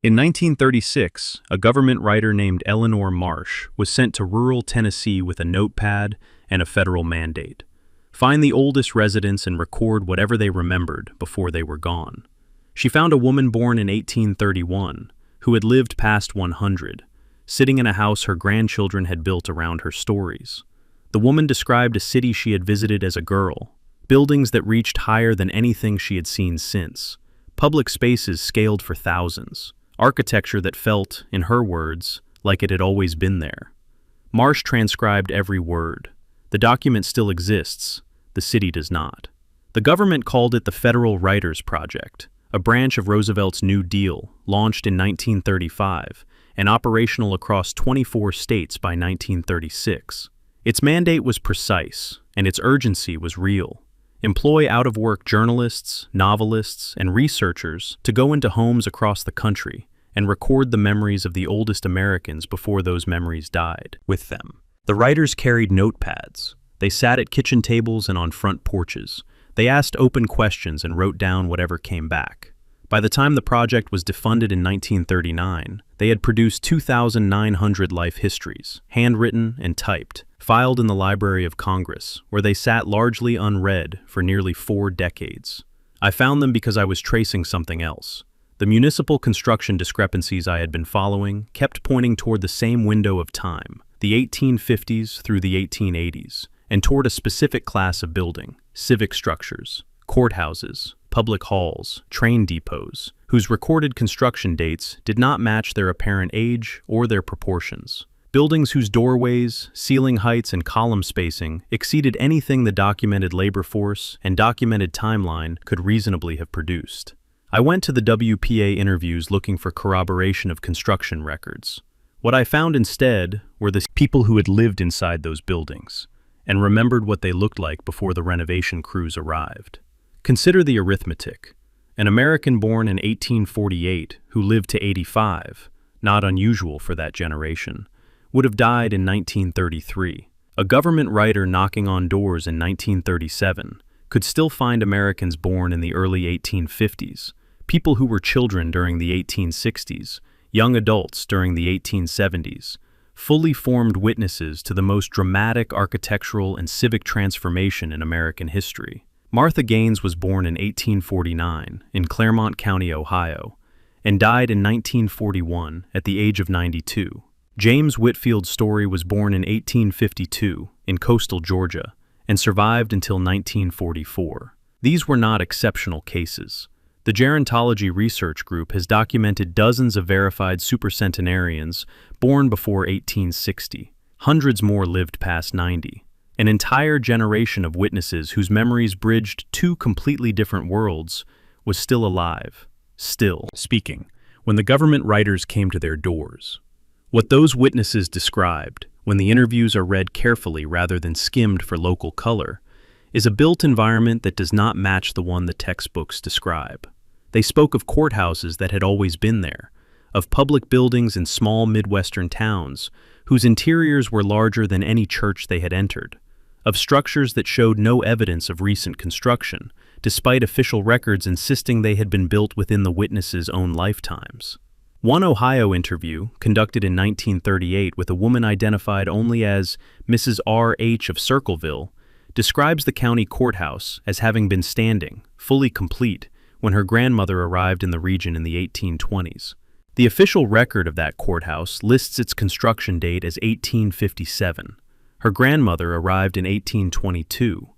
In 1936, a government writer named Eleanor Marsh was sent to rural Tennessee with a notepad and a federal mandate. Find the oldest residents and record whatever they remembered before they were gone. She found a woman born in 1831 who had lived past 100, sitting in a house her grandchildren had built around her stories. The woman described a city she had visited as a girl, buildings that reached higher than anything she had seen since, public spaces scaled for thousands, architecture that felt, in her words, like it had always been there. Marsh transcribed every word. The document still exists, the city does not. The government called it the Federal Writers Project, a branch of Roosevelt's New Deal, launched in 1935 and operational across 24 states by 1936. Its mandate was precise, and its urgency was real. Employ out-of-work journalists, novelists, and researchers to go into homes across the country and record the memories of the oldest Americans before those memories died with them. The writers carried notepads. They sat at kitchen tables and on front porches. They asked open questions and wrote down whatever came back. By the time the project was defunded in 1939, they had produced 2,900 life histories, handwritten and typed, filed in the Library of Congress, where they sat largely unread for nearly 4 decades. I found them because I was tracing something else. The municipal construction discrepancies I had been following kept pointing toward the same window of time, the 1850s through the 1880s, and toward a specific class of building, civic structures, courthouses, public halls, train depots, whose recorded construction dates did not match their apparent age or their proportions. Buildings whose doorways, ceiling heights, and column spacing exceeded anything the documented labor force and documented timeline could reasonably have produced. I went to the WPA interviews looking for corroboration of construction records. What I found instead were the people who had lived inside those buildings and remembered what they looked like before the renovation crews arrived. Consider the arithmetic. An American born in 1848 who lived to 85, not unusual for that generation, would have died in 1933. A government writer knocking on doors in 1937 could still find Americans born in the early 1850s, people who were children during the 1860s, young adults during the 1870s, fully formed witnesses to the most dramatic architectural and civic transformation in American history. Martha Gaines was born in 1849 in Claremont County, Ohio, and died in 1941 at the age of 92. James Whitfield Story was born in 1852 in coastal Georgia and survived until 1944. These were not exceptional cases. The Gerontology Research Group has documented dozens of verified supercentenarians born before 1860. Hundreds more lived past 90. An entire generation of witnesses whose memories bridged 2 completely different worlds was still alive, still speaking, when the government writers came to their doors. What those witnesses described, when the interviews are read carefully rather than skimmed for local color, is a built environment that does not match the one the textbooks describe. They spoke of courthouses that had always been there, of public buildings in small Midwestern towns whose interiors were larger than any church they had entered, of structures that showed no evidence of recent construction, despite official records insisting they had been built within the witnesses' own lifetimes. One Ohio interview, conducted in 1938 with a woman identified only as Mrs. R.H. of Circleville, describes the county courthouse as having been standing, fully complete, when her grandmother arrived in the region in the 1820s. The official record of that courthouse lists its construction date as 1857. Her grandmother arrived in 1822.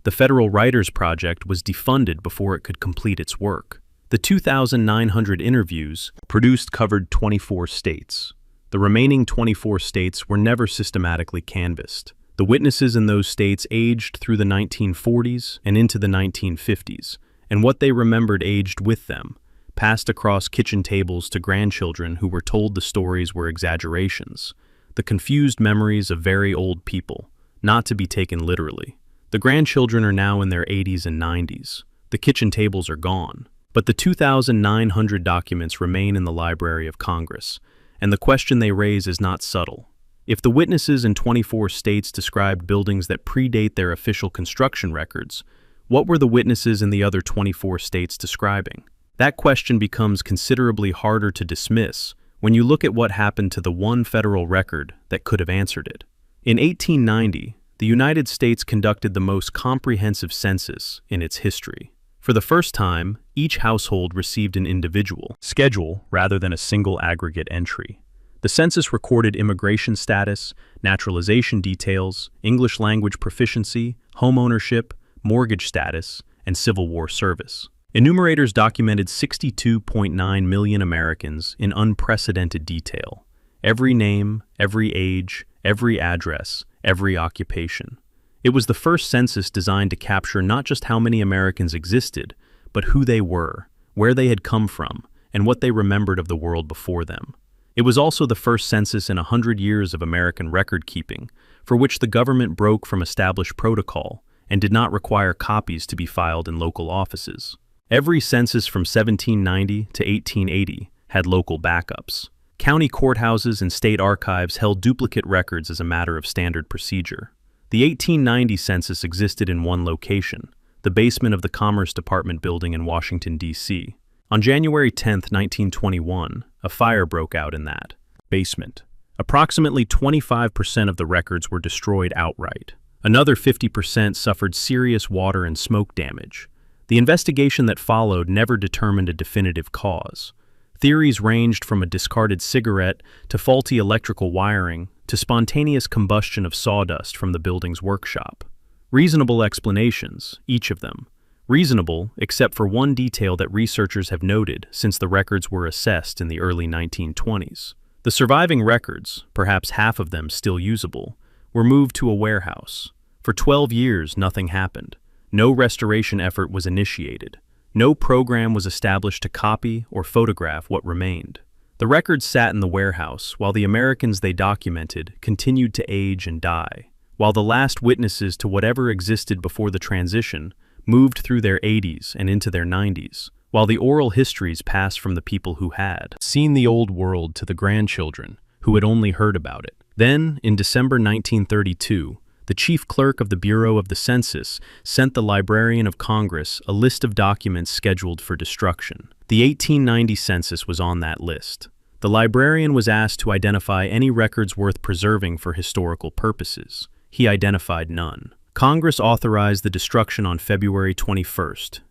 The Federal Writers Project was defunded before it could complete its work. The 2,900 interviews produced covered 24 states. The remaining 24 states were never systematically canvassed. The witnesses in those states aged through the 1940s and into the 1950s, and what they remembered aged with them, passed across kitchen tables to grandchildren who were told the stories were exaggerations, the confused memories of very old people, not to be taken literally. The grandchildren are now in their 80s and 90s. The kitchen tables are gone. But the 2,900 documents remain in the Library of Congress, and the question they raise is not subtle. If the witnesses in 24 states described buildings that predate their official construction records, what were the witnesses in the other 24 states describing? That question becomes considerably harder to dismiss when you look at what happened to the one federal record that could have answered it. In 1890, the United States conducted the most comprehensive census in its history. For the first time, each household received an individual schedule rather than a single aggregate entry. The census recorded immigration status, naturalization details, English language proficiency, home ownership, mortgage status, and Civil War service. Enumerators documented 62.9 million Americans in unprecedented detail. Every name, every age, every address, every occupation. It was the first census designed to capture not just how many Americans existed, but who they were, where they had come from, and what they remembered of the world before them. It was also the first census in 100 years of American record-keeping, for which the government broke from established protocol and did not require copies to be filed in local offices. Every census from 1790 to 1880 had local backups. County courthouses and state archives held duplicate records as a matter of standard procedure. The 1890 census existed in one location, the basement of the Commerce Department building in Washington, D.C. On January 10, 1921, a fire broke out in that basement. Approximately 25% of the records were destroyed outright. Another 50% suffered serious water and smoke damage. The investigation that followed never determined a definitive cause. Theories ranged from a discarded cigarette to faulty electrical wiring to spontaneous combustion of sawdust from the building's workshop. Reasonable explanations, each of them. Reasonable, except for one detail that researchers have noted since the records were assessed in the early 1920s. The surviving records, perhaps half of them still usable, were moved to a warehouse. For 12 years, nothing happened. No restoration effort was initiated. No program was established to copy or photograph what remained. The records sat in the warehouse while the Americans they documented continued to age and die, while the last witnesses to whatever existed before the transition moved through their 80s and into their 90s, while the oral histories passed from the people who had seen the old world to the grandchildren who had only heard about it. Then, in December 1932, the chief clerk of the Bureau of the Census sent the Librarian of Congress a list of documents scheduled for destruction. The 1890 census was on that list. The librarian was asked to identify any records worth preserving for historical purposes. He identified none. Congress authorized the destruction on February 21,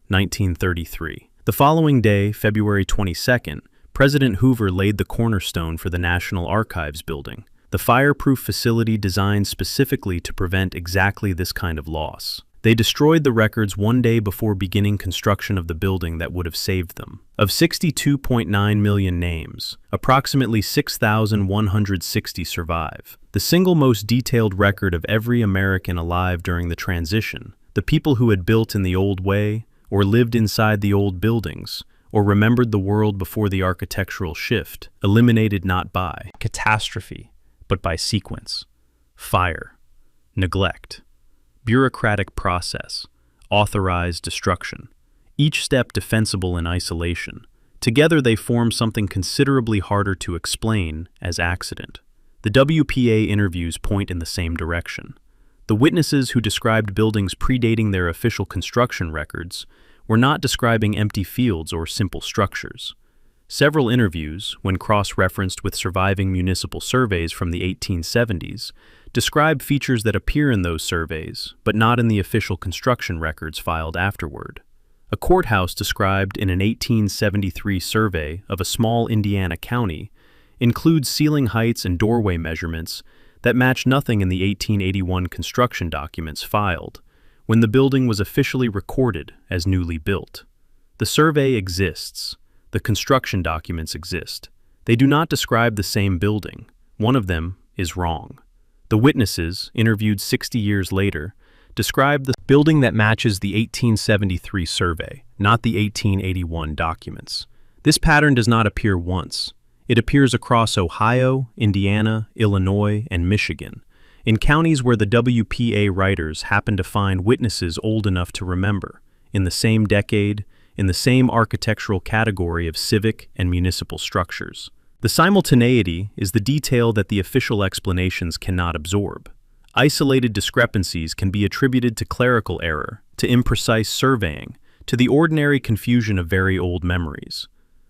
1933. The following day, February 22nd, President Hoover laid the cornerstone for the National Archives building, the fireproof facility designed specifically to prevent exactly this kind of loss. They destroyed the records one day before beginning construction of the building that would have saved them. Of 62.9 million names, approximately 6,160 survive. The single most detailed record of every American alive during the transition, the people who had built in the old way, or lived inside the old buildings, or remembered the world before the architectural shift, eliminated not by catastrophe, but by sequence, fire, neglect, bureaucratic process, authorized destruction, each step defensible in isolation. Together they form something considerably harder to explain as accident. The WPA interviews point in the same direction. The witnesses who described buildings predating their official construction records were not describing empty fields or simple structures. Several interviews, when cross-referenced with surviving municipal surveys from the 1870s, describe features that appear in those surveys, but not in the official construction records filed afterward. A courthouse described in an 1873 survey of a small Indiana county includes ceiling heights and doorway measurements that match nothing in the 1881 construction documents filed, when the building was officially recorded as newly built. The survey exists. The construction documents exist. They do not describe the same building. One of them is wrong. The witnesses, interviewed 60 years later, describe the building that matches the 1873 survey, not the 1881 documents. This pattern does not appear once. It appears across Ohio, Indiana, Illinois, and Michigan, in counties where the WPA writers happen to find witnesses old enough to remember, in the same decade, in the same architectural category of civic and municipal structures. The simultaneity is the detail that the official explanations cannot absorb. Isolated discrepancies can be attributed to clerical error, to imprecise surveying, to the ordinary confusion of very old memories.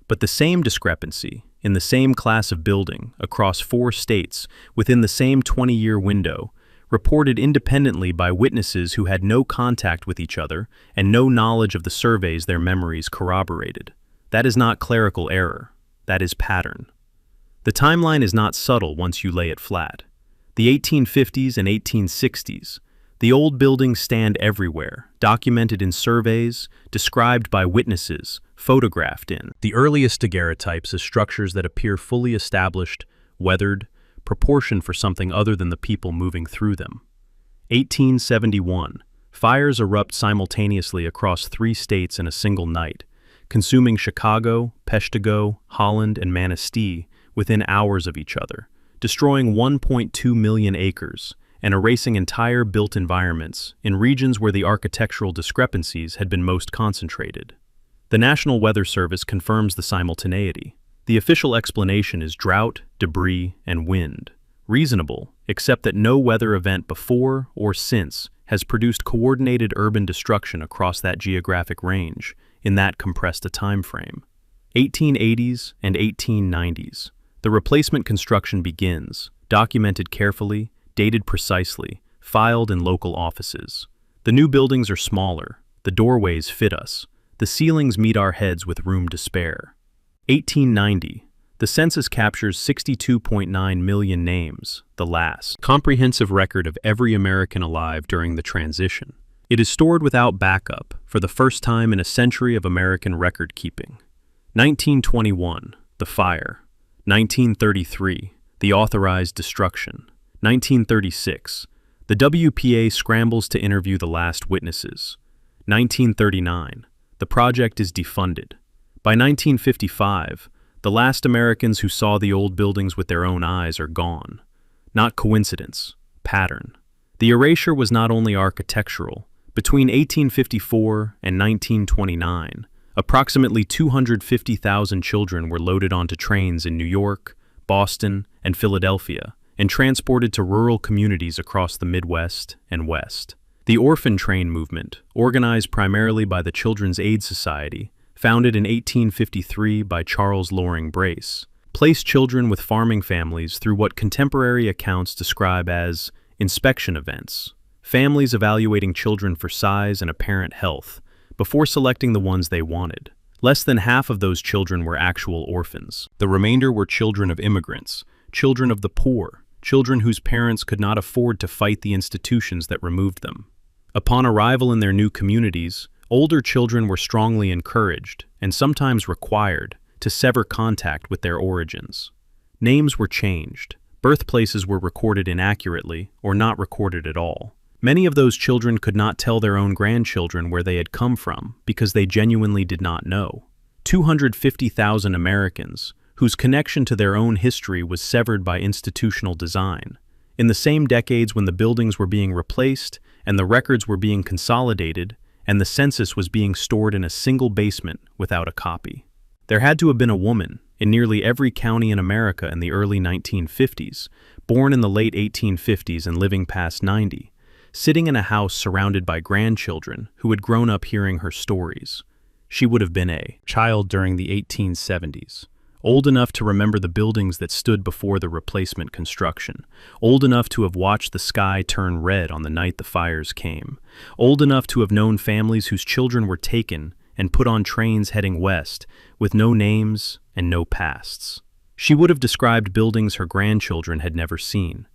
But the same discrepancy, in the same class of building, across 4 states, within the same 20-year window, reported independently by witnesses who had no contact with each other and no knowledge of the surveys their memories corroborated. That is not clerical error. That is pattern. The timeline is not subtle once you lay it flat. The 1850s and 1860s, the old buildings stand everywhere, documented in surveys, described by witnesses, photographed in the earliest daguerreotypes as structures that appear fully established, weathered, proportioned for something other than the people moving through them. 1871. Fires erupt simultaneously across 3 states in a single night, consuming Chicago, Peshtigo, Holland, and Manistee within hours of each other, destroying 1.2 million acres and erasing entire built environments in regions where the architectural discrepancies had been most concentrated. The National Weather Service confirms the simultaneity. The official explanation is drought, debris, and wind. Reasonable, except that no weather event before or since has produced coordinated urban destruction across that geographic range in that compressed a time frame. 1880s and 1890s. The replacement construction begins, documented carefully, dated precisely, filed in local offices. The new buildings are smaller, the doorways fit us, the ceilings meet our heads with room to spare. 1890. The census captures 62.9 million names, the last comprehensive record of every American alive during the transition. It is stored without backup for the first time in a century of American record-keeping. 1921. The fire. 1933. The authorized destruction. 1936. The WPA scrambles to interview the last witnesses. 1939. The project is defunded. By 1955, the last Americans who saw the old buildings with their own eyes are gone. Not coincidence, pattern. The erasure was not only architectural. Between 1854 and 1929, approximately 250,000 children were loaded onto trains in New York, Boston, and Philadelphia, and transported to rural communities across the Midwest and West. The orphan train movement, organized primarily by the Children's Aid Society, founded in 1853 by Charles Loring Brace, placed children with farming families through what contemporary accounts describe as inspection events, families evaluating children for size and apparent health before selecting the ones they wanted. Less than half of those children were actual orphans. The remainder were children of immigrants, children of the poor, children whose parents could not afford to fight the institutions that removed them. Upon arrival in their new communities, older children were strongly encouraged, and sometimes required, to sever contact with their origins. Names were changed, birthplaces were recorded inaccurately or not recorded at all. Many of those children could not tell their own grandchildren where they had come from because they genuinely did not know. 250,000 Americans, whose connection to their own history was severed by institutional design. In the same decades when the buildings were being replaced and the records were being consolidated, and the census was being stored in a single basement without a copy. There had to have been a woman in nearly every county in America in the early 1950s, born in the late 1850s and living past 90, sitting in a house surrounded by grandchildren who had grown up hearing her stories. She would have been a child during the 1870s. Old enough to remember the buildings that stood before the replacement construction, old enough to have watched the sky turn red on the night the fires came, old enough to have known families whose children were taken and put on trains heading west with no names and no pasts. She would have described buildings her grandchildren had never seen,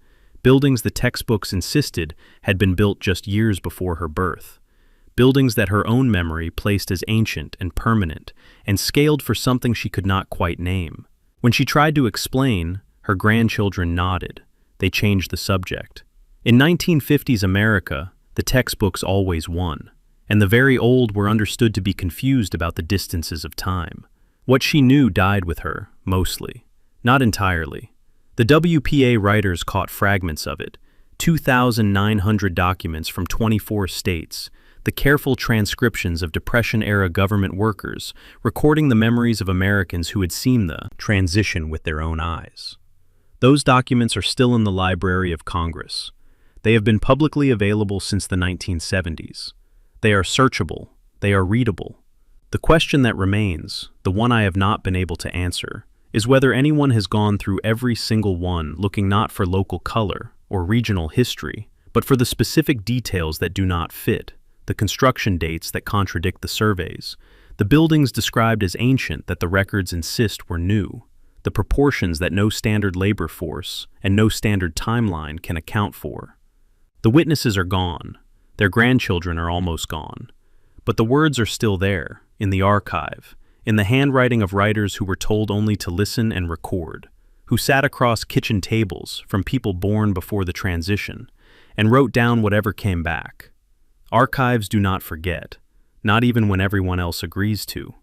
buildings the textbooks insisted had been built just years before her birth. Buildings that her own memory placed as ancient and permanent and scaled for something she could not quite name. When she tried to explain, her grandchildren nodded. They changed the subject. In 1950s America, the textbooks always won, and the very old were understood to be confused about the distances of time. What she knew died with her, mostly. Not entirely. The WPA writers caught fragments of it, 2,900 documents from 24 states, the careful transcriptions of Depression-era government workers recording the memories of Americans who had seen the transition with their own eyes. Those documents are still in the Library of Congress. They have been publicly available since the 1970s. They are searchable, They are readable. The question that remains, the one I have not been able to answer, is whether anyone has gone through every single one looking not for local color or regional history, but for the specific details that do not fit, the construction dates that contradict the surveys, the buildings described as ancient that the records insist were new, the proportions that no standard labor force and no standard timeline can account for. The witnesses are gone. Their grandchildren are almost gone. But the words are still there, in the archive, in the handwriting of writers who were told only to listen and record, who sat across kitchen tables from people born before the transition, and wrote down whatever came back. Archives do not forget, not even when everyone else agrees to.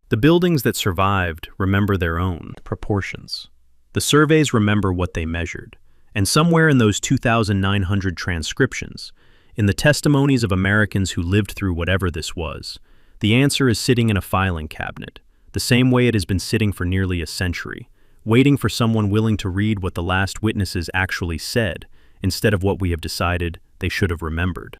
The buildings that survived remember their own proportions. The surveys remember what they measured, and somewhere in those 2,900 transcriptions, in the testimonies of Americans who lived through whatever this was, the answer is sitting in a filing cabinet, the same way it has been sitting for nearly a century, waiting for someone willing to read what the last witnesses actually said, instead of what we have decided they should have remembered.